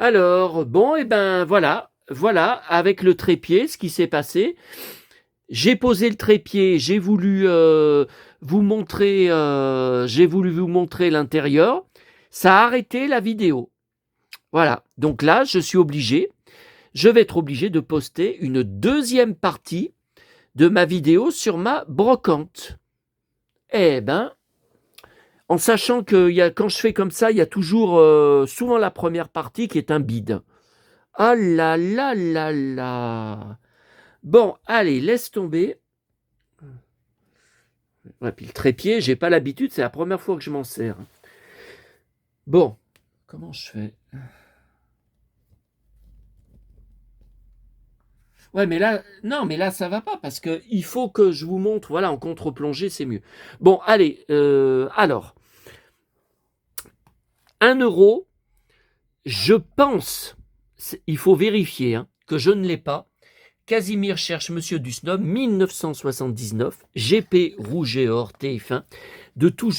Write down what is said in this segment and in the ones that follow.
Alors, bon, et ben voilà, avec le trépied, ce qui s'est passé. J'ai posé le trépied, j'ai voulu vous montrer l'intérieur. Ça a arrêté la vidéo. Voilà. Donc là, je vais être obligé de poster une deuxième partie de ma vidéo sur ma brocante. Eh ben, en sachant que quand je fais comme ça, il y a toujours souvent la première partie qui est un bide. Ah là là là là. Bon, allez, laisse tomber. Ouais, puis le trépied, j'ai pas l'habitude, c'est la première fois que je m'en sers. Bon, comment je fais? Ouais, mais là, non, mais là, ça va pas parce que il faut que je vous montre. Voilà, en contre-plongée, c'est mieux. Bon, allez, alors, 1 euro, je pense, il faut vérifier hein, que je ne l'ai pas. Casimir cherche Monsieur Dusnob, 1979, GP Rouge et Or, TF1,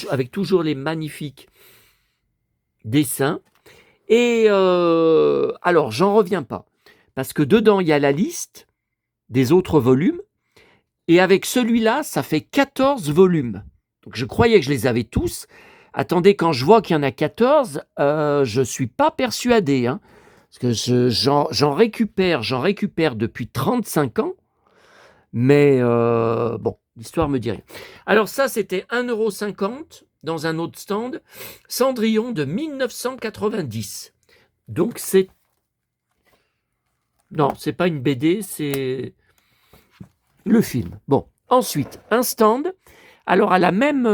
avec toujours les magnifiques dessins. Et alors, j'en reviens pas. Parce que dedans, il y a la liste des autres volumes. Et avec celui-là, ça fait 14 volumes. Donc, je croyais que je les avais tous. Attendez, quand je vois qu'il y en a 14, je ne suis pas persuadé. Hein, parce que j'en récupère depuis 35 ans. Mais bon, l'histoire me dit rien. Alors ça, c'était 1,50 € dans un autre stand. Cendrillon de 1990. Donc c'est... Non, c'est pas une BD, c'est le film. Bon, ensuite, un stand. Alors à la même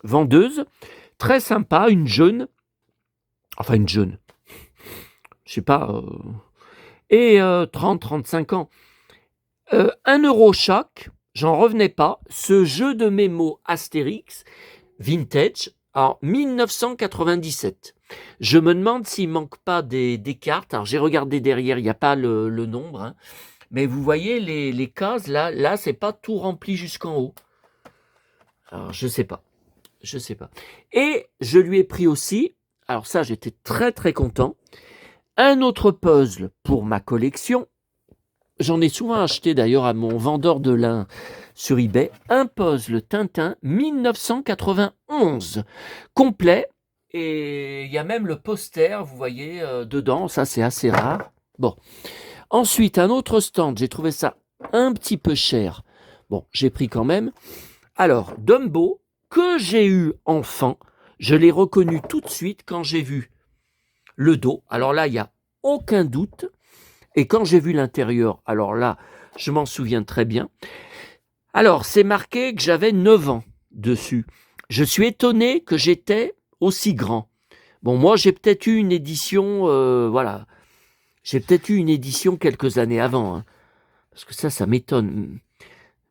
vendeuse, très sympa, une jeune, je sais pas, et 30-35 ans. 1 € chaque, j'en revenais pas. Ce jeu de mémo Astérix, vintage, en 1997. Je me demande s'il manque pas des cartes. Alors j'ai regardé derrière, il n'y a pas le nombre. Hein. Mais vous voyez les cases, là c'est pas tout rempli jusqu'en haut. Alors je sais pas. Et je lui ai pris aussi, alors ça j'étais très très content, un autre puzzle pour ma collection. J'en ai souvent acheté d'ailleurs à mon vendeur de lin sur eBay. Un puzzle Tintin 1991, complet. Et il y a même le poster, vous voyez, dedans. Ça, c'est assez rare. Bon. Ensuite, un autre stand. J'ai trouvé ça un petit peu cher. Bon, j'ai pris quand même. Alors, Dumbo, que j'ai eu enfant, je l'ai reconnu tout de suite quand j'ai vu le dos. Alors là, il n'y a aucun doute. Et quand j'ai vu l'intérieur, alors là, je m'en souviens très bien. Alors, c'est marqué que j'avais 9 ans dessus. Je suis étonné que j'étais aussi grand. Bon, moi, j'ai peut-être eu une édition, voilà. J'ai peut-être eu une édition quelques années avant. Hein, parce que ça m'étonne.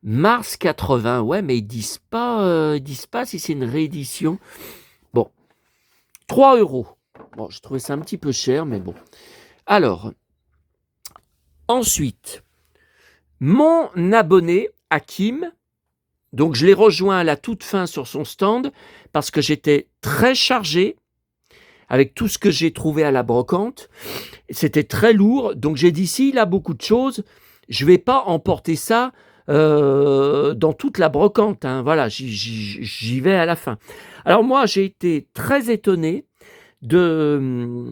Mars 80, ouais, mais ils disent pas si c'est une réédition. Bon, 3 €. Bon, je trouvais ça un petit peu cher, mais bon. Alors, ensuite, mon abonné, Hakim, donc je l'ai rejoint à la toute fin sur son stand parce que j'étais très chargé avec tout ce que j'ai trouvé à la brocante. C'était très lourd, donc j'ai dit s'il a beaucoup de choses, je ne vais pas emporter ça dans toute la brocante. Hein. Voilà, j'y vais à la fin. Alors moi, j'ai été très étonné de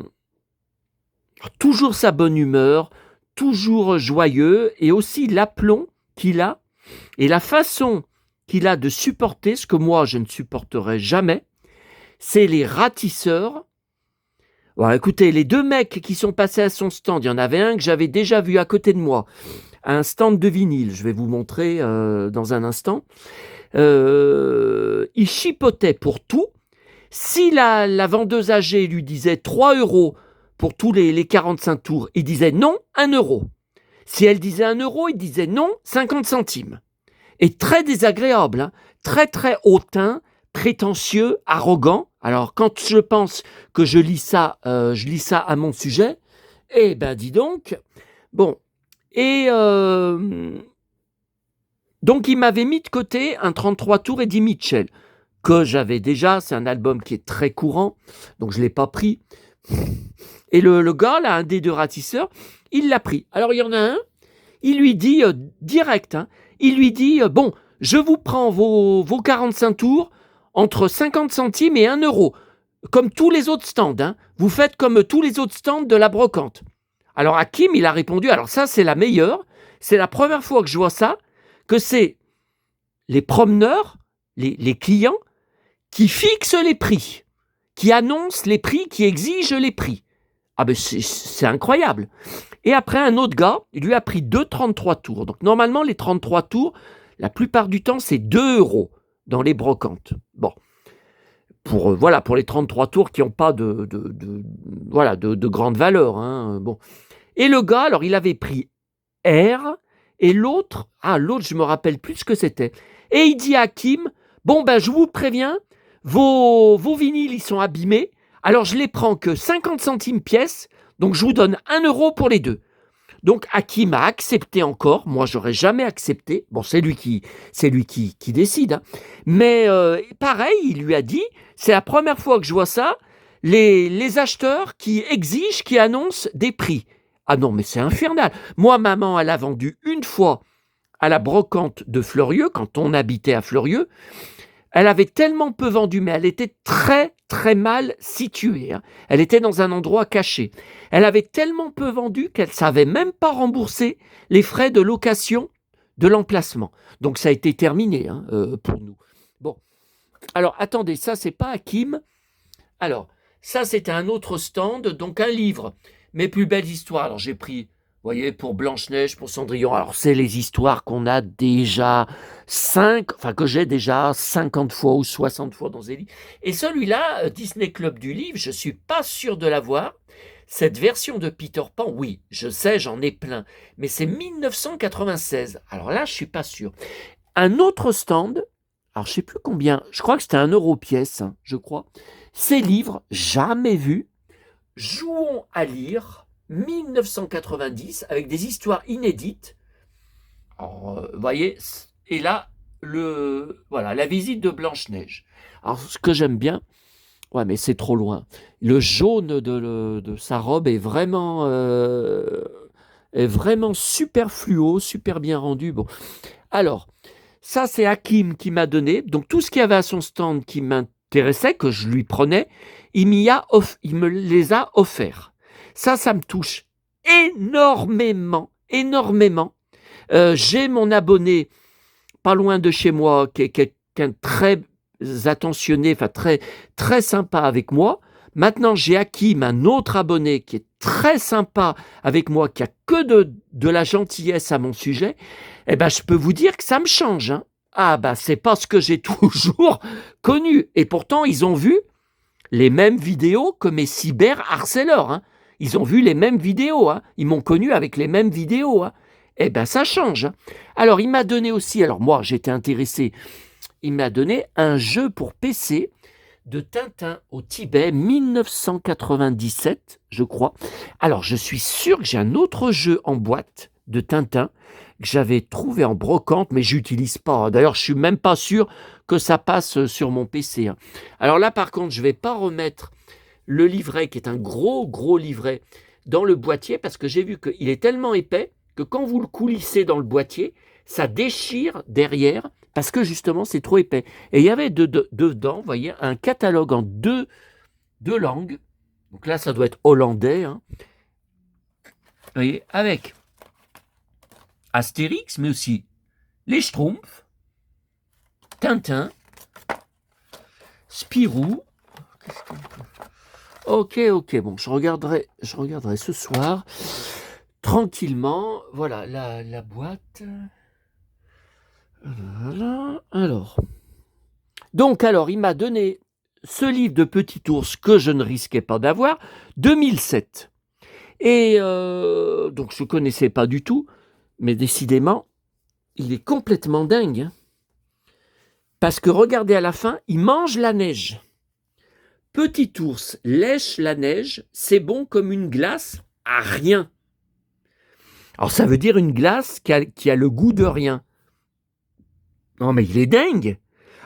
toujours sa bonne humeur, toujours joyeux, et aussi l'aplomb qu'il a, et la façon qu'il a de supporter ce que moi je ne supporterai jamais, c'est les ratisseurs. Bon, écoutez, les 2 mecs qui sont passés à son stand, il y en avait un que j'avais déjà vu à côté de moi, un stand de vinyle, je vais vous montrer dans un instant. Il chipotait pour tout. Si la vendeuse âgée lui disait 3 € pour tous les 45 tours, il disait non, 1 €. Si elle disait 1 €, il disait non, 50 centimes. Et très désagréable, hein, très très hautain, prétentieux, arrogant. Alors quand je pense que je lis ça à mon sujet, eh ben dis donc, bon, et donc il m'avait mis de côté un 33 tours Eddie Mitchell, que j'avais déjà, c'est un album qui est très courant, donc je ne l'ai pas pris. Et le gars, là, un des deux ratisseurs, il l'a pris. Alors, il y en a un, il lui dit direct, hein, il lui dit bon, je vous prends vos 45 tours entre 50 centimes et 1 euro, comme tous les autres stands. Hein. Vous faites comme tous les autres stands de la brocante. Alors, Hakim, il a répondu, alors ça, c'est la meilleure. C'est la première fois que je vois ça, que c'est les promeneurs, les clients, qui fixent les prix, qui annoncent les prix, qui exigent les prix. Ah ben c'est incroyable. Et après, un autre gars, il lui a pris 2,33 tours. Donc normalement, les 33 tours, la plupart du temps, c'est 2 euros dans les brocantes. Bon, pour les 33 tours qui n'ont pas de grande valeur. Hein. Bon. Et le gars, alors il avait pris R, et l'autre, je me rappelle plus ce que c'était. Et il dit à Hakim, bon ben je vous préviens, vos vinyles, ils sont abîmés, alors je les prends que 50 centimes pièce, donc je vous donne 1 euro pour les deux. Donc Hakim a accepté encore, moi j'aurais jamais accepté, bon c'est lui qui décide, hein. Mais pareil, il lui a dit, c'est la première fois que je vois ça, les acheteurs qui exigent, qui annoncent des prix. Ah non, mais c'est infernal. Moi, maman, elle a vendu une fois à la brocante de Fleurieux, quand on habitait à Fleurieux. Elle avait tellement peu vendu, mais elle était très, très mal située. Hein. Elle était dans un endroit caché. Elle avait tellement peu vendu qu'elle ne savait même pas rembourser les frais de location de l'emplacement. Donc, ça a été terminé pour nous. Bon. Alors, attendez, ça, c'est pas Hakim. Alors, ça, c'était un autre stand, donc un livre. Mes plus belles histoires. Alors, j'ai pris, vous voyez, pour Blanche-Neige, pour Cendrillon. Alors, c'est les histoires qu'on a déjà que j'ai déjà 50 fois ou 60 fois dans des livres. Et celui-là, Disney Club du livre, je ne suis pas sûr de l'avoir. Cette version de Peter Pan, oui, je sais, j'en ai plein. Mais c'est 1996. Alors là, je ne suis pas sûr. Un autre stand, alors je ne sais plus combien, je crois que c'était 1 euro pièce, hein, je crois. Ces livres, jamais vus. Jouons à lire, 1990, avec des histoires inédites. Alors, vous voyez, et là, la visite de Blanche-Neige. Alors, ce que j'aime bien, ouais, mais c'est trop loin. Le jaune de sa robe est vraiment super fluo, super bien rendu. Bon, alors, ça, c'est Hakim qui m'a donné. Donc, tout ce qu'il y avait à son stand qui m'intéressait, que je lui prenais, il me les a offerts. Ça me touche énormément, énormément. J'ai mon abonné pas loin de chez moi, qui est quelqu'un de très attentionné, enfin très, très sympa avec moi. Maintenant, j'ai Hakim, un autre abonné qui est très sympa avec moi, qui a que de la gentillesse à mon sujet. Eh ben, je peux vous dire que ça me change. Hein. Ah ben, c'est pas ce que j'ai toujours connu. Et pourtant, ils ont vu les mêmes vidéos que mes cyberharceleurs. Hein. Ils ont vu les mêmes vidéos. Hein. Ils m'ont connu avec les mêmes vidéos. Hein. Eh bien, ça change. Hein. Alors, il m'a donné aussi, alors moi, j'étais intéressé, il m'a donné un jeu pour PC de Tintin au Tibet, 1997, je crois. Alors, je suis sûr que j'ai un autre jeu en boîte de Tintin que j'avais trouvé en brocante, mais je n'utilise pas. D'ailleurs, je ne suis même pas sûr que ça passe sur mon PC. Hein. Alors là, par contre, je ne vais pas remettre le livret, qui est un gros, gros livret, dans le boîtier, parce que j'ai vu qu'il est tellement épais que quand vous le coulissez dans le boîtier, ça déchire derrière, parce que justement, c'est trop épais. Et il y avait dedans, vous voyez, un catalogue en deux langues. Donc là, ça doit être hollandais. Hein. Vous voyez, avec Astérix, mais aussi les Schtroumpfs, Tintin, Spirou. Ok, bon, je regarderai ce soir, tranquillement. Voilà, la boîte. Voilà, alors. Donc, il m'a donné ce livre de Petit Ours que je ne risquais pas d'avoir, 2007. Et donc, je ne connaissais pas du tout, mais décidément, il est complètement dingue. Hein. Parce que regardez à la fin, il mange la neige. Petit ours lèche la neige, c'est bon comme une glace à rien. Alors ça veut dire une glace qui a le goût de rien. Non mais il est dingue.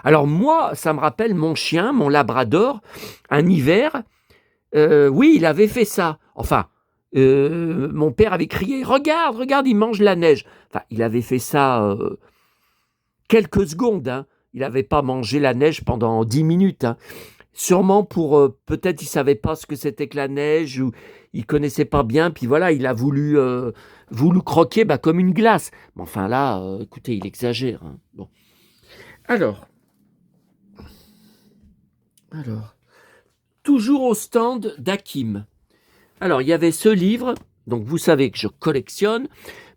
Alors moi, ça me rappelle mon chien, mon labrador, un hiver, Oui, il avait fait ça. Enfin, mon père avait crié: «Regarde, regarde, il mange la neige». Enfin, il avait fait ça, quelques secondes, hein. Il n'avait pas mangé la neige pendant 10 minutes, hein. Sûrement pour, peut-être il savait pas ce que c'était que la neige ou il connaissait pas bien, puis voilà, il a voulu croquer, bah, comme une glace. Mais enfin là, écoutez, il exagère, hein. Bon. Alors alors, toujours au stand d'Hakim. Alors, il y avait ce livre, donc vous savez que je collectionne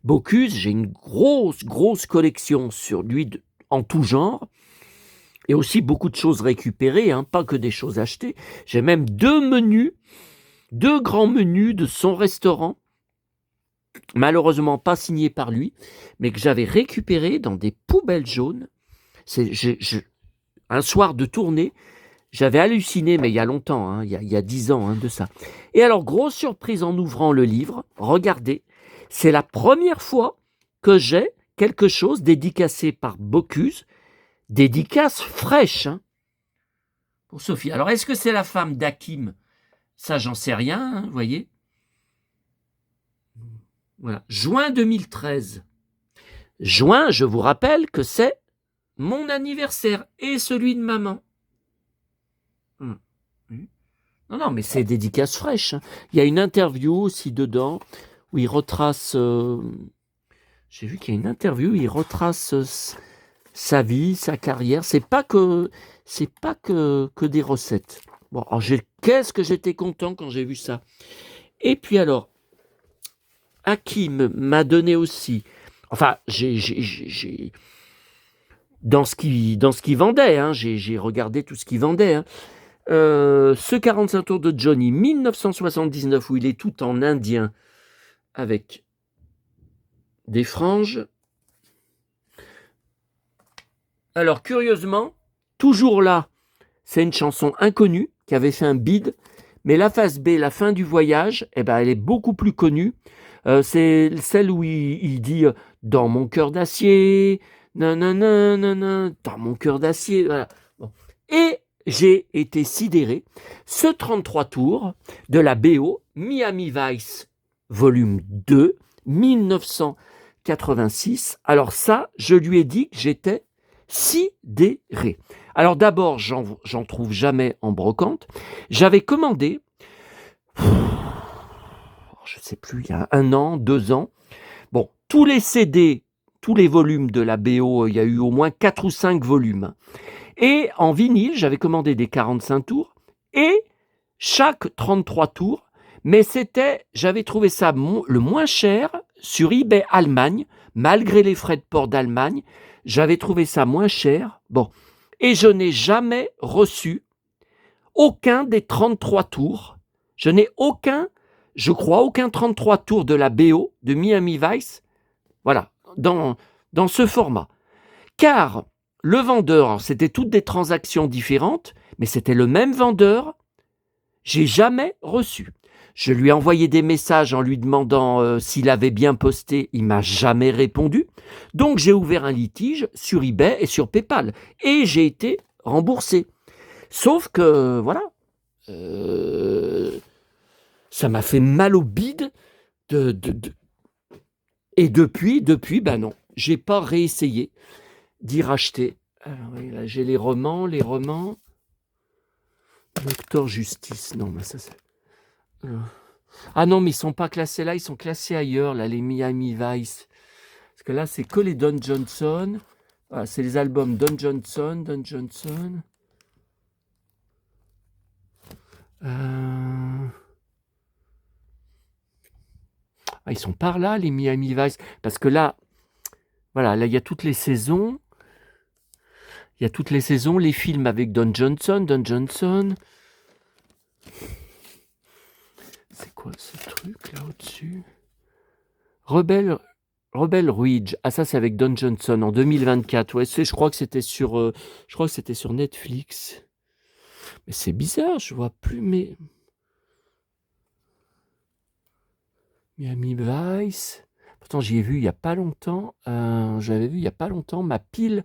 Bocuse, j'ai une grosse, grosse collection sur lui en tout genre, et aussi beaucoup de choses récupérées, hein, pas que des choses achetées. J'ai même deux grands menus de son restaurant, malheureusement pas signés par lui, mais que j'avais récupérés dans des poubelles jaunes. Un soir de tournée, j'avais halluciné, mais il y a longtemps, hein, il y a 10 ans, hein, de ça. Et alors, grosse surprise en ouvrant le livre, regardez, c'est la première fois que j'ai quelque chose dédicacé par Bocuse, dédicace fraîche, hein, pour Sophie. Alors, est-ce que c'est la femme d'Hakim? Ça, j'en sais rien, hein, vous voyez. Voilà, juin 2013. Juin, je vous rappelle que c'est mon anniversaire et celui de maman. Non, non, mais c'est dédicace fraîche, hein. Il y a une interview aussi dedans où il retrace. J'ai vu qu'il y a une interview où il retrace sa vie, sa carrière. C'est pas que des recettes. Bon, alors qu'est-ce que j'étais content quand j'ai vu ça. Et puis alors, Hakim m'a donné aussi. Enfin, dans ce qu'il vendait, hein, j'ai regardé tout ce qu'il vendait, hein. Ce 45 tours de Johnny 1979 où il est tout en indien avec des franges. Alors curieusement, toujours là, c'est une chanson inconnue qui avait fait un bid, mais la face B, la fin du voyage, eh ben, elle est beaucoup plus connue. C'est celle où il dit dans mon cœur d'acier, nanana, nanana, dans mon cœur d'acier. Voilà. Bon. Et j'ai été sidéré. Ce 33 tours de la BO Miami Vice volume 2, 1986. Alors ça, je lui ai dit que j'étais sidéré. Alors d'abord, j'en trouve jamais en brocante. J'avais commandé, je ne sais plus, il y a 1 an, 2 ans. Bon, tous les CD, tous les volumes de la BO, il y a eu au moins 4 ou 5 volumes. Et en vinyle, j'avais commandé des 45 tours et chaque 33 tours, mais j'avais trouvé ça le moins cher sur eBay Allemagne, malgré les frais de port d'Allemagne, j'avais trouvé ça moins cher. Bon, et je n'ai jamais reçu aucun des 33 tours. Je n'ai je crois, aucun 33 tours de la BO de Miami Vice, voilà, dans ce format. Car le vendeur, c'était toutes des transactions différentes, mais c'était le même vendeur, j'ai jamais reçu. Je lui ai envoyé des messages en lui demandant s'il avait bien posté, il m'a jamais répondu. Donc j'ai ouvert un litige sur eBay et sur PayPal et j'ai été remboursé. Sauf que voilà, ça m'a fait mal au bide et depuis, ben non, j'ai pas réessayé d'y racheter. Alors oui, là j'ai les romans. Docteur Justice, non, mais ça c'est. Ah non, mais ils sont pas classés là, ils sont classés ailleurs, là, les Miami Vice. Parce que là, c'est que les Don Johnson. Voilà, c'est les albums Don Johnson. Ah, ils sont par là, les Miami Vice. Parce que là, voilà, là, il y a toutes les saisons. Il y a toutes les saisons, les films avec Don Johnson. C'est quoi ce truc là au-dessus? Rebel Ridge. Ah ça c'est avec Don Johnson en 2024. Ouais, je crois que c'était sur Netflix. Mais c'est bizarre, je vois plus Miami Vice. Pourtant j'y ai vu il y a pas longtemps. J'avais vu il y a pas longtemps ma pile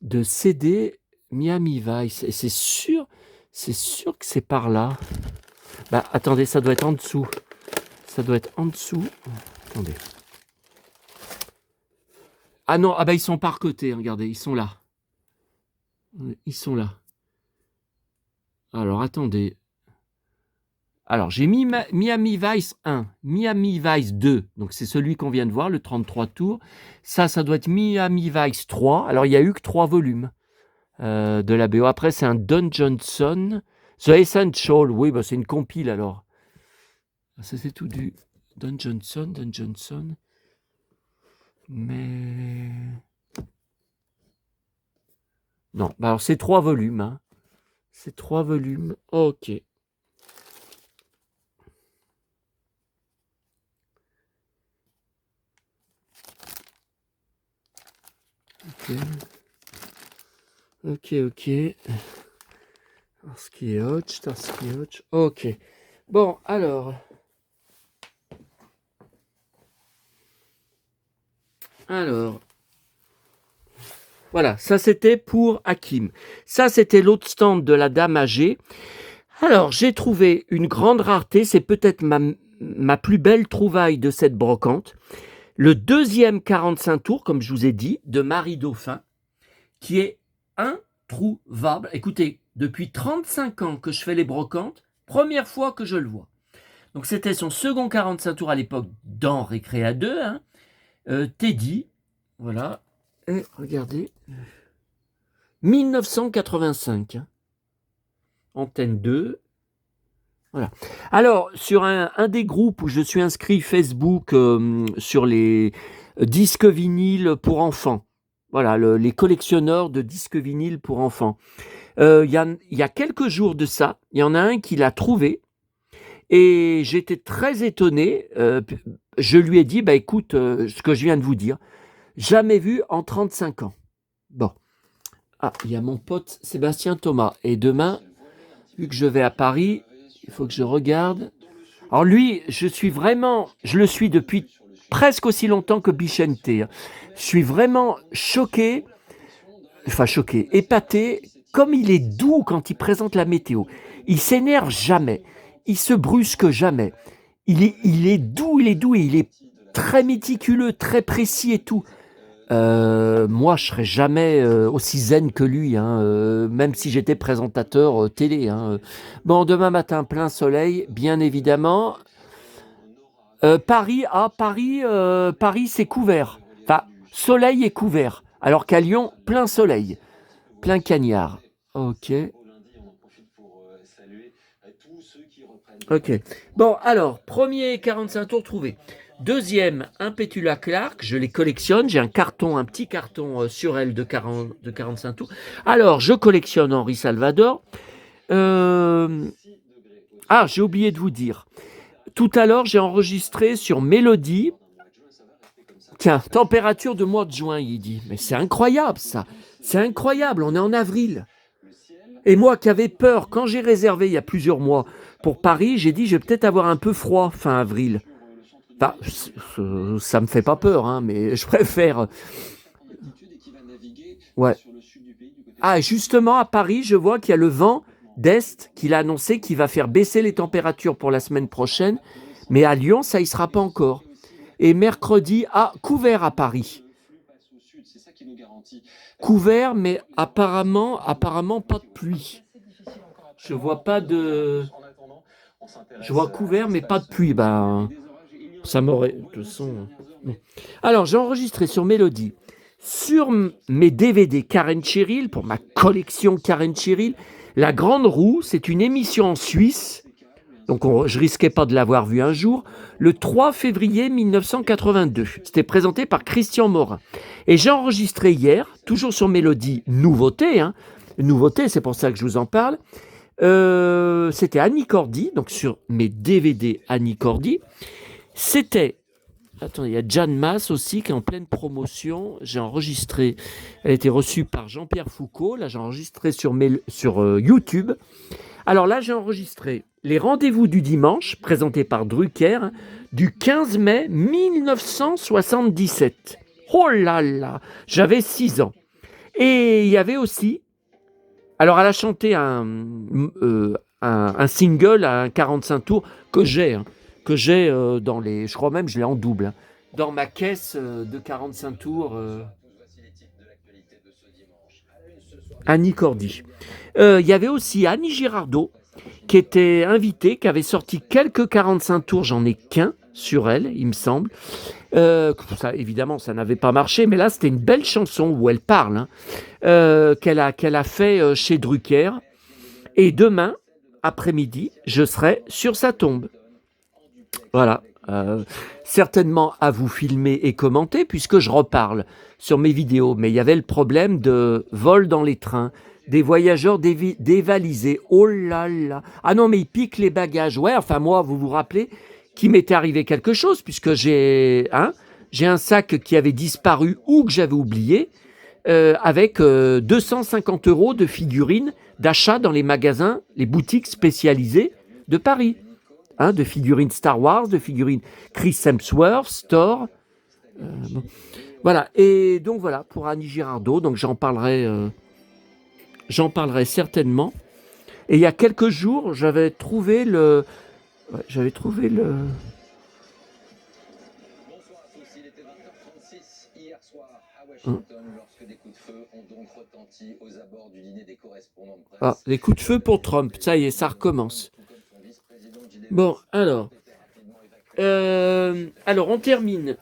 de CD Miami Vice. Et c'est sûr que c'est par là. Bah, attendez, ça doit être en dessous. Ça doit être en dessous. Attendez. Ah non, ah bah ils sont par côté, regardez, ils sont là. Ils sont là. Alors, attendez. Alors, j'ai mis Miami Vice 1, Miami Vice 2, donc c'est celui qu'on vient de voir, le 33 tours. Ça doit être Miami Vice 3. Alors, il n'y a eu que 3 volumes de la BO. Après, c'est un Don Johnson. The Essential, oui, bah, c'est une compile alors. Ça, c'est tout du Don Johnson. Mais... Non, bah alors c'est 3 volumes. Hein. C'est 3 volumes, ok. Ok. Starsky et Hutch. Ok. Bon, alors. Voilà, ça c'était pour Hakim. Ça c'était l'autre stand de la Dame âgée. Alors, j'ai trouvé une grande rareté. C'est peut-être ma plus belle trouvaille de cette brocante. Le deuxième 45 tours, comme je vous ai dit, de Marie Dauphin, qui est introuvable. Écoutez, depuis 35 ans que je fais les brocantes, première fois que je le vois. Donc c'était son second 45 tours à l'époque dans Récréa 2, hein. Teddy, voilà. Et regardez, 1985, hein. Antenne 2. Voilà. Alors, sur un des groupes où je suis inscrit Facebook sur les disques vinyles pour enfants, voilà, les collectionneurs de disques vinyles pour enfants, il y a quelques jours de ça, il y en a un qui l'a trouvé et j'étais très étonné. Je lui ai dit, bah écoute, ce que je viens de vous dire, jamais vu en 35 ans. Bon. Ah, il y a mon pote Sébastien Thomas. Et demain, vu que je vais à Paris, il faut que je regarde. Alors lui, je le suis depuis presque aussi longtemps que Bichente. Je suis vraiment choqué, épaté, comme il est doux quand il présente la météo. Il s'énerve jamais, il se brusque jamais. Il est doux et il est très méticuleux, très précis et tout. Moi, je serais jamais aussi zen que lui, hein, même si j'étais présentateur télé. Hein. Bon, demain matin, plein soleil, bien évidemment. Paris, Paris, c'est couvert. Enfin, soleil est couvert. Alors qu'à Lyon, plein soleil, plein cagnard. Ok. Ok. Bon, alors, premier 45 tours trouvé. Deuxième, un Pétula Clark, je les collectionne. J'ai un petit carton sur elle de 45 tours. Alors, je collectionne Henri Salvador. Ah, j'ai oublié de vous dire. Tout à l'heure, j'ai enregistré sur Mélodie. Tiens, température de mois de juin, il dit. Mais c'est incroyable, ça. C'est incroyable, on est en avril. Et moi qui avais peur, quand j'ai réservé il y a plusieurs mois pour Paris, j'ai dit je vais peut-être avoir un peu froid fin avril. Enfin, ça me fait pas peur, hein, mais je préfère. Ouais. Ah, justement, à Paris, je vois qu'il y a le vent d'Est qu'il a annoncé qui va faire baisser les températures pour la semaine prochaine. Mais à Lyon, ça y sera pas encore. Et mercredi, couvert à Paris. Couvert, mais apparemment pas de pluie. Je vois pas de... Je vois couvert, mais pas de pluie. Ben, ça m'aurait... De toute façon... Alors, j'ai enregistré sur Mélodie. Sur mes DVD Karen Cheryl, pour ma collection Karen Cheryl, La Grande Roue, c'est une émission en Suisse, donc je risquais pas de l'avoir vue un jour, le 3 février 1982. C'était présenté par Christian Morin. Et j'ai enregistré hier, toujours sur Mélodie, nouveauté, hein, nouveauté, c'est pour ça que je vous en parle, c'était Annie Cordy, donc sur mes DVD Annie Cordy, c'était... Attendez, il y a Jeanne Masse aussi qui est en pleine promotion. J'ai enregistré, elle a été reçue par Jean-Pierre Foucault. Là, j'ai enregistré sur YouTube. Alors là, j'ai enregistré les rendez-vous du dimanche, présentés par Drucker, du 15 mai 1977. Oh là là, j'avais 6 ans. Et il y avait aussi, alors elle a chanté un single à un 45 tours que j'ai, dans les... Je crois même je l'ai en double, hein, dans ma caisse de 45 tours Annie Cordy. Il y avait aussi Annie Girardot qui était invitée, qui avait sorti quelques 45 tours, j'en ai qu'un sur elle, il me semble. Ça, évidemment, ça n'avait pas marché, mais là, c'était une belle chanson où elle parle, hein, qu'elle a fait chez Drucker. Et demain, après-midi, je serai sur sa tombe. Voilà. Certainement à vous filmer et commenter, puisque je reparle sur mes vidéos. Mais il y avait le problème de vol dans les trains, des voyageurs dévalisés. Oh là là. Ah non, mais ils piquent les bagages. Ouais, enfin moi, vous vous rappelez qu'il m'était arrivé quelque chose, puisque j'ai un sac qui avait disparu ou que j'avais oublié, avec 250 € de figurines d'achat dans les magasins, les boutiques spécialisées de Paris. De figurines Star Wars, de figurines Chris Hemsworth, Thor. Bon. Voilà, et donc voilà, pour Annie Girardot, donc j'en parlerai certainement. Et il y a quelques jours, j'avais trouvé le... Bonsoir à tous, il était 20h36 hier soir à Washington, lorsque des coups de feu ont donc retenti aux abords du dîner des correspondants de presse. Les coups de feu pour Trump, ça y est, ça recommence. Bon, alors, on termine.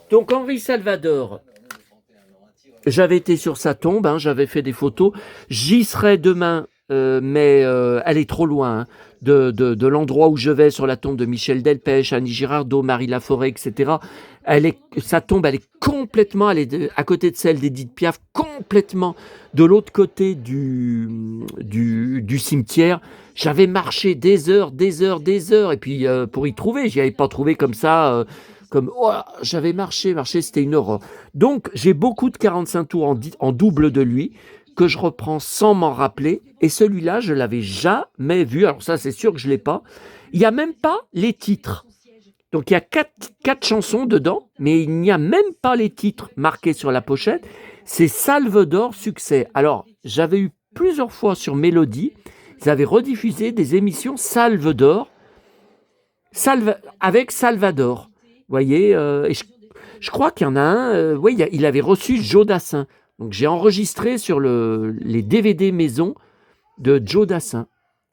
Donc, Henri Salvador, j'avais été sur sa tombe, j'avais fait des photos. J'y serai demain, mais elle est trop loin, hein, de l'endroit où je vais, sur la tombe de Michel Delpech, Annie Girardot, Marie Laforêt, etc. Sa tombe, elle est complètement, à côté de celle d'Edith Piaf, complètement de l'autre côté du cimetière. J'avais marché des heures, et puis pour y trouver, j'y avais pas trouvé comme ça, j'avais marché, c'était une horreur. Donc j'ai beaucoup de 45 tours en double de lui, que je reprends sans m'en rappeler, et celui-là, je l'avais jamais vu, alors ça c'est sûr que je l'ai pas. Il n'y a même pas les titres. Donc il y a quatre chansons dedans, mais il n'y a même pas les titres marqués sur la pochette. C'est Salve d'Or Succès. Alors, j'avais eu plusieurs fois sur Mélodie, ils avaient rediffusé des émissions Salve d'Or, avec Salvador. Vous voyez, et je crois qu'il y en a un, il avait reçu Joe Dassin. Donc j'ai enregistré sur les DVD maison de Joe Dassin.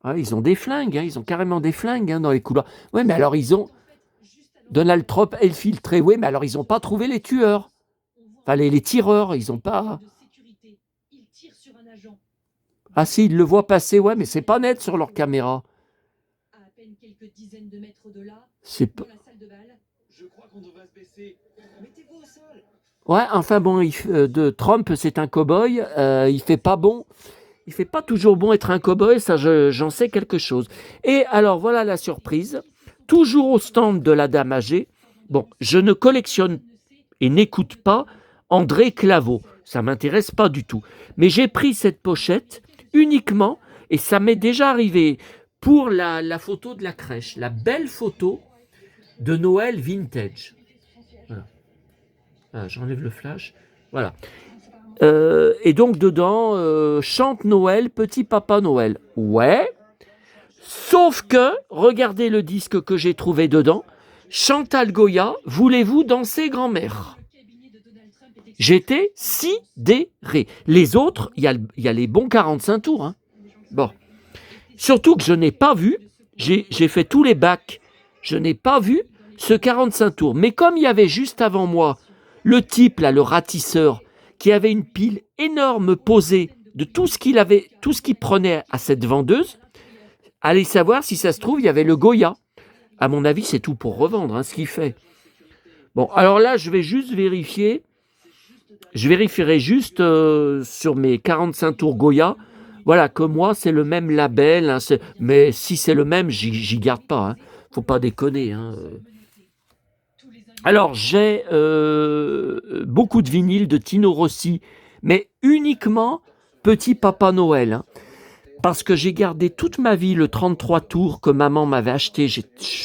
Ouais, ils ont des flingues, ils ont carrément des flingues dans les couloirs. Oui, mais alors ils ont Donald Trump infiltré. Oui, mais alors ils n'ont pas trouvé les tueurs. Enfin, les tireurs, ils n'ont pas... Ah si, ils le voient passer, ouais, mais c'est pas net sur leur caméra. C'est pas... Ouais, enfin bon, de Trump, c'est un cow-boy. Il fait pas bon. Il fait pas toujours bon être un cow-boy, ça j'en sais quelque chose. Et alors voilà la surprise. Toujours au stand de la Dame âgée. Bon, je ne collectionne et n'écoute pas André Claveau. Ça m'intéresse pas du tout. Mais j'ai pris cette pochette uniquement, et ça m'est déjà arrivé, pour la photo de la crèche. La belle photo de Noël vintage. Voilà. Ah, j'enlève le flash. Voilà. Et donc dedans, chante Noël, petit papa Noël. Ouais. Sauf que, regardez le disque que j'ai trouvé dedans. Chantal Goya, voulez-vous danser grand-mère? J'étais sidéré. Les autres, il y a les bons 45 tours. Bon. Surtout que je n'ai pas vu, j'ai fait tous les bacs, je n'ai pas vu ce 45 tours. Mais comme il y avait juste avant moi le type, là, le ratisseur, qui avait une pile énorme posée de tout ce qu'il prenait à cette vendeuse, allez savoir si ça se trouve, il y avait le Goya. À mon avis, c'est tout pour revendre, ce qu'il fait. Bon, alors là, je vais juste vérifier. Je vérifierai juste sur mes 45 tours Goya. Voilà, que moi, c'est le même label. Mais si c'est le même, j'y garde pas. Faut pas déconner. Alors, j'ai beaucoup de vinyles de Tino Rossi, mais uniquement Petit Papa Noël. Parce que j'ai gardé toute ma vie le 33 tours que maman m'avait acheté. Je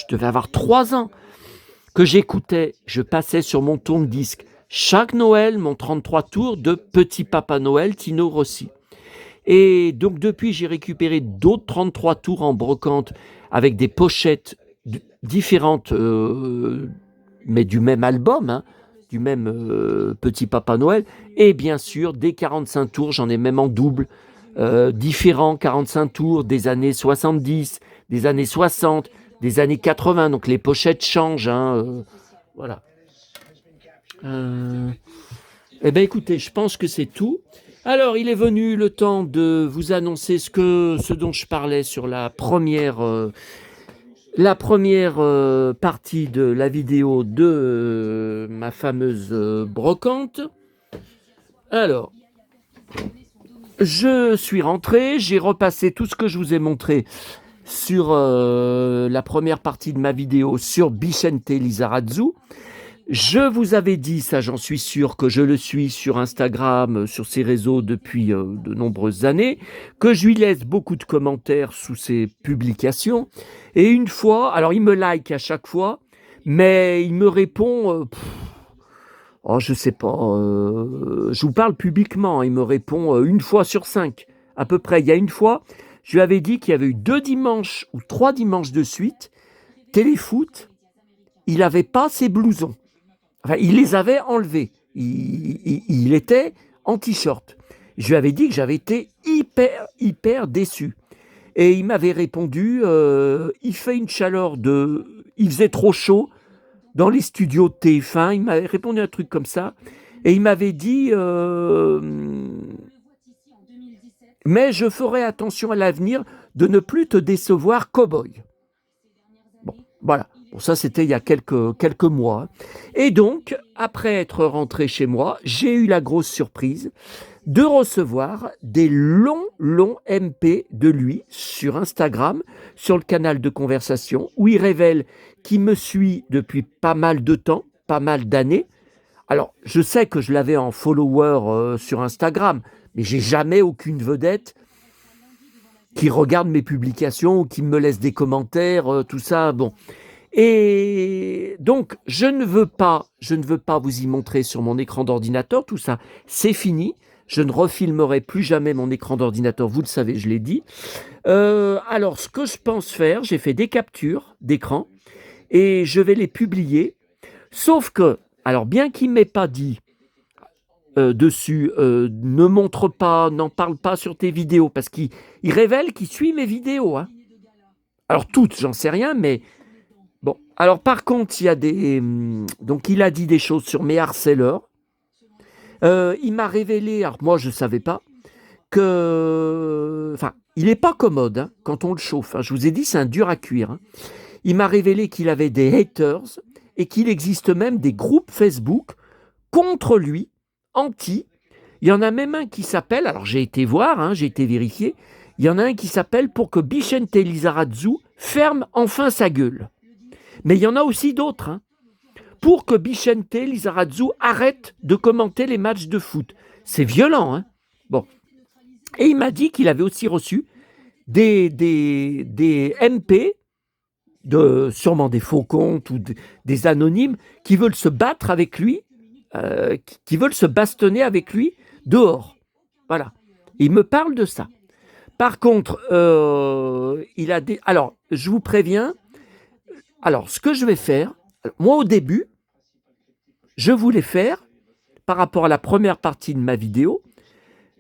devais avoir 3 ans. Que j'écoutais, je passais sur mon tourne-disque chaque Noël, mon 33 tours de Petit Papa Noël, Tino Rossi. Et donc depuis, j'ai récupéré d'autres 33 tours en brocante avec des pochettes différentes, mais du même album, hein, du même Petit Papa Noël. Et bien sûr, des 45 tours, j'en ai même en double, différents 45 tours des années 70, des années 60, des années 80. Donc les pochettes changent, hein, voilà. Eh bien écoutez, je pense que c'est tout. Alors, il est venu le temps de vous annoncer ce dont je parlais sur la première partie de la vidéo de ma fameuse brocante. Alors, je suis rentré, j'ai repassé tout ce que je vous ai montré sur la première partie de ma vidéo sur Bicente Lizarazu. Je vous avais dit, ça j'en suis sûr, que je le suis sur Instagram, sur ses réseaux depuis de nombreuses années, que je lui laisse beaucoup de commentaires sous ses publications. Et une fois, alors il me like à chaque fois, mais il me répond, oh je sais pas, je vous parle publiquement, il me répond une fois sur 5, à peu près. Il y a une fois, je lui avais dit qu'il y avait eu 2 dimanches ou 3 dimanches de suite, téléfoot, il n'avait pas ses blousons. Enfin, il les avait enlevés. Il était en t-shirt. Je lui avais dit que j'avais été hyper déçu. Et il m'avait répondu, il fait une chaleur il faisait trop chaud dans les studios de TF1. Il m'avait répondu un truc comme ça. Et il m'avait dit, mais je ferai attention à l'avenir de ne plus te décevoir, cow-boy. Bon, voilà. Bon, ça, c'était il y a quelques mois. Et donc, après être rentré chez moi, j'ai eu la grosse surprise de recevoir des longs MP de lui sur Instagram, sur le canal de conversation, où il révèle qu'il me suit depuis pas mal de temps, pas mal d'années. Alors, je sais que je l'avais en follower sur Instagram, mais j'ai jamais aucune vedette qui regarde mes publications ou qui me laisse des commentaires, tout ça, bon. Et donc, je ne veux pas vous y montrer sur mon écran d'ordinateur, tout ça, c'est fini. Je ne refilmerai plus jamais mon écran d'ordinateur, vous le savez, je l'ai dit. Alors, ce que je pense faire, j'ai fait des captures d'écran et je vais les publier. Sauf que, alors bien qu'il ne m'ait pas dit dessus, ne montre pas, n'en parle pas sur tes vidéos, parce qu'il révèle qu'il suit mes vidéos. Hein. Alors toutes, j'en sais rien, mais... Bon, alors par contre, il y a donc il a dit des choses sur mes harceleurs. Il m'a révélé, alors moi je ne savais pas, que... Enfin, il n'est pas commode hein, quand on le chauffe. Hein. Je vous ai dit, c'est un dur à cuire. Hein. Il m'a révélé qu'il avait des haters et qu'il existe même des groupes Facebook contre lui, anti. Il y en a même un qui s'appelle, alors j'ai été voir, hein, j'ai été vérifier, il y en a un qui s'appelle pour que Bicente Lizarazu ferme enfin sa gueule. Mais il y en a aussi d'autres, hein, pour que Bicente Lizarazu arrête de commenter les matchs de foot. C'est violent, hein. Bon. Et il m'a dit qu'il avait aussi reçu des MP, sûrement des faux comptes ou des anonymes, qui veulent se battre avec lui, qui veulent se bastonner avec lui dehors. Voilà. Il me parle de ça. Par contre, il a des... Alors, je vous préviens, alors, ce que je vais faire, moi au début, je voulais faire, par rapport à la première partie de ma vidéo,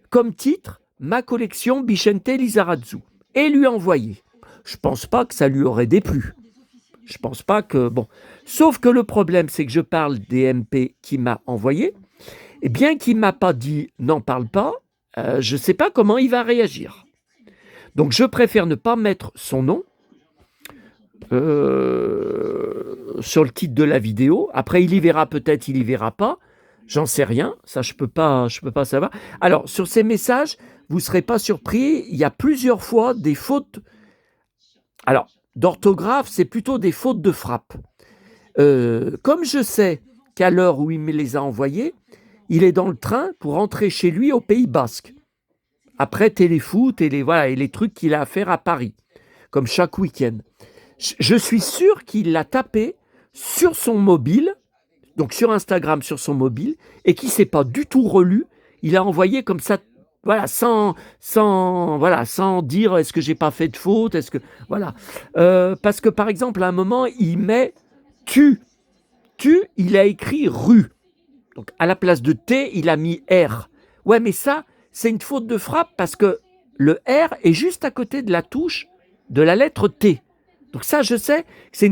comme titre, ma collection Bicente Lizarazu, et lui envoyer. Je pense pas que ça lui aurait déplu. Je pense pas que... Bon. Sauf que le problème, c'est que je parle des MP qu'il m'a envoyé, et bien qu'il ne m'a pas dit « n'en parle pas », je ne sais pas comment il va réagir. Donc, je préfère ne pas mettre son nom sur le titre de la vidéo. Après, il y verra peut-être, il y verra pas. J'en sais rien. Ça, je peux pas savoir. Alors, sur ces messages, vous ne serez pas surpris. Il y a plusieurs fois des fautes. Alors, d'orthographe, c'est plutôt des fautes de frappe. Comme je sais qu'à l'heure où il me les a envoyés, il est dans le train pour rentrer chez lui au Pays Basque. Après téléfoot et les trucs qu'il a à faire à Paris, comme chaque week-end. Je suis sûr qu'il l'a tapé sur son mobile, donc sur Instagram sur son mobile, et qu'il ne s'est pas du tout relu. Il a envoyé comme ça, voilà, sans dire est-ce que j'ai pas fait de faute, est-ce que voilà. Parce que par exemple, à un moment, il met tu, il a écrit rue. Donc à la place de T, il a mis R. Ouais, mais ça, c'est une faute de frappe parce que le R est juste à côté de la touche de la lettre T. Donc ça, je sais, c'est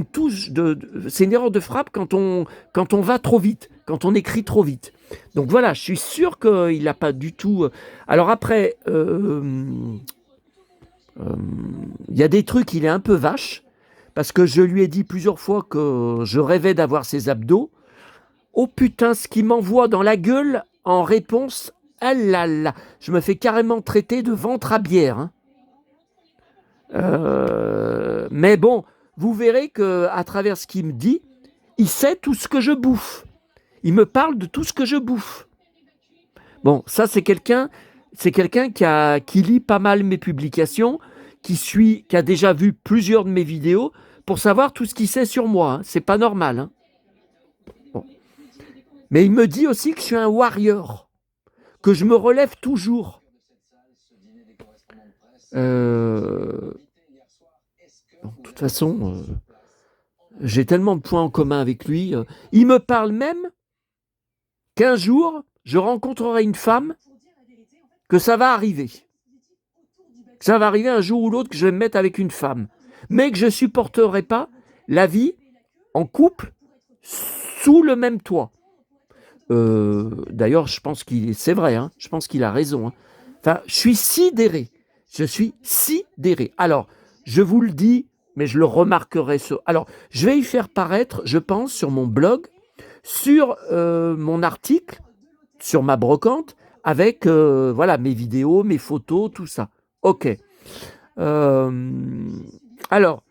c'est une erreur de frappe quand on va trop vite, quand on écrit trop vite. Donc voilà, je suis sûr qu'il n'a pas du tout. Alors après, il y a des trucs, il est un peu vache, parce que je lui ai dit plusieurs fois que je rêvais d'avoir ses abdos. Oh putain, ce qu'il m'envoie dans la gueule en réponse, ah là là, je me fais carrément traiter de ventre à bière. Hein. Mais bon, vous verrez que à travers ce qu'il me dit, il sait tout ce que je bouffe. Il me parle de tout ce que je bouffe. Bon, ça c'est quelqu'un qui lit pas mal mes publications, qui a déjà vu plusieurs de mes vidéos pour savoir tout ce qu'il sait sur moi. Hein. C'est pas normal. Hein. Bon. Mais il me dit aussi que je suis un warrior, que je me relève toujours. De toute façon, j'ai tellement de points en commun avec lui. Il me parle même qu'un jour, je rencontrerai une femme, que ça va arriver. Que ça va arriver un jour ou l'autre que je vais me mettre avec une femme. Mais que je ne supporterai pas la vie en couple sous le même toit. D'ailleurs, je pense c'est vrai, hein, je pense qu'il a raison. Hein. Enfin, je suis sidéré. Je suis sidéré. Alors, je vous le dis, mais je le remarquerai. Alors, je vais y faire paraître, je pense, sur mon blog, sur mon article, sur ma brocante, avec voilà, mes vidéos, mes photos, tout ça. Ok. Alors,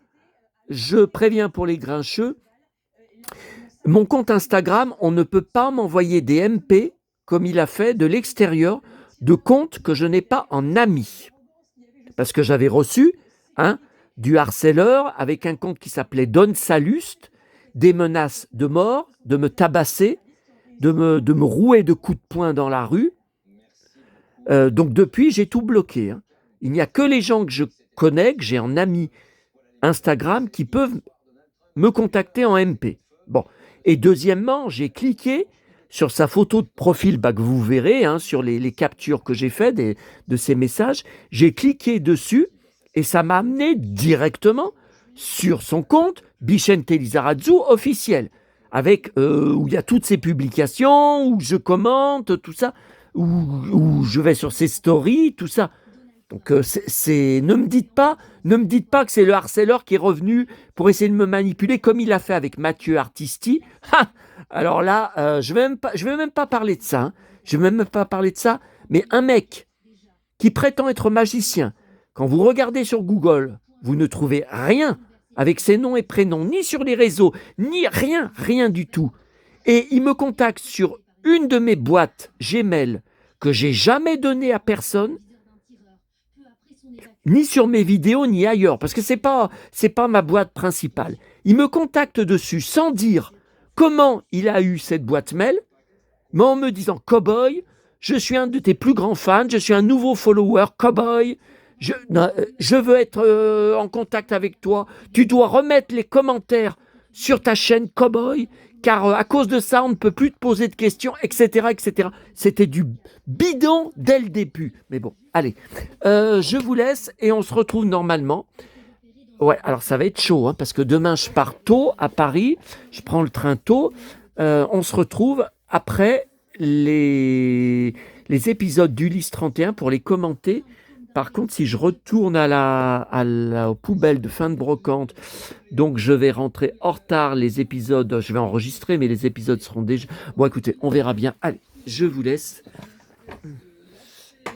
je préviens pour les grincheux, mon compte Instagram, on ne peut pas m'envoyer des MP, comme il a fait, de l'extérieur, de comptes que je n'ai pas en ami. Parce que j'avais reçu du harceleur avec un compte qui s'appelait Don Salust, des menaces de mort, de me tabasser, de me rouer de coups de poing dans la rue. Donc depuis, j'ai tout bloqué. Hein. Il n'y a que les gens que je connais, que j'ai en ami Instagram, qui peuvent me contacter en MP. Bon. Et deuxièmement, j'ai cliqué sur sa photo de profil, que vous verrez, hein, sur les captures que j'ai faites de ces messages. J'ai cliqué dessus et ça m'a amené directement sur son compte Bicente Lizarazu officiel, avec où il y a toutes ses publications, où je commente, tout ça, où je vais sur ses stories, tout ça. Donc ne me dites pas que c'est le harceleur qui est revenu pour essayer de me manipuler comme il a fait avec Mathieu Artisti. Ha, alors là, je vais même pas parler de ça. Hein. Je vais même pas parler de ça. Mais un mec qui prétend être magicien, quand vous regardez sur Google, vous ne trouvez rien avec ses noms et prénoms, ni sur les réseaux, ni rien du tout. Et il me contacte sur une de mes boîtes Gmail que j'ai jamais donnée à personne, ni sur mes vidéos, ni ailleurs, parce que c'est pas ma boîte principale. Il me contacte dessus sans dire comment il a eu cette boîte mail, mais en me disant « Cowboy, je suis un de tes plus grands fans, je suis un nouveau follower, Cowboy, je veux être en contact avec toi, tu dois remettre les commentaires sur ta chaîne Cowboy, car à cause de ça, on ne peut plus te poser de questions, etc. etc. » C'était du bidon dès le début. Mais bon, allez, je vous laisse et on se retrouve normalement. Ouais, alors ça va être chaud, hein, parce que demain, je pars tôt à Paris, je prends le train tôt. On se retrouve après les épisodes d'Ulysse 31 pour les commenter. Par contre, si je retourne aux poubelles de fin de brocante, donc je vais rentrer en retard, les épisodes, je vais enregistrer, mais les épisodes seront déjà... Bon, écoutez, on verra bien. Allez, je vous laisse.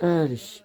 Allez.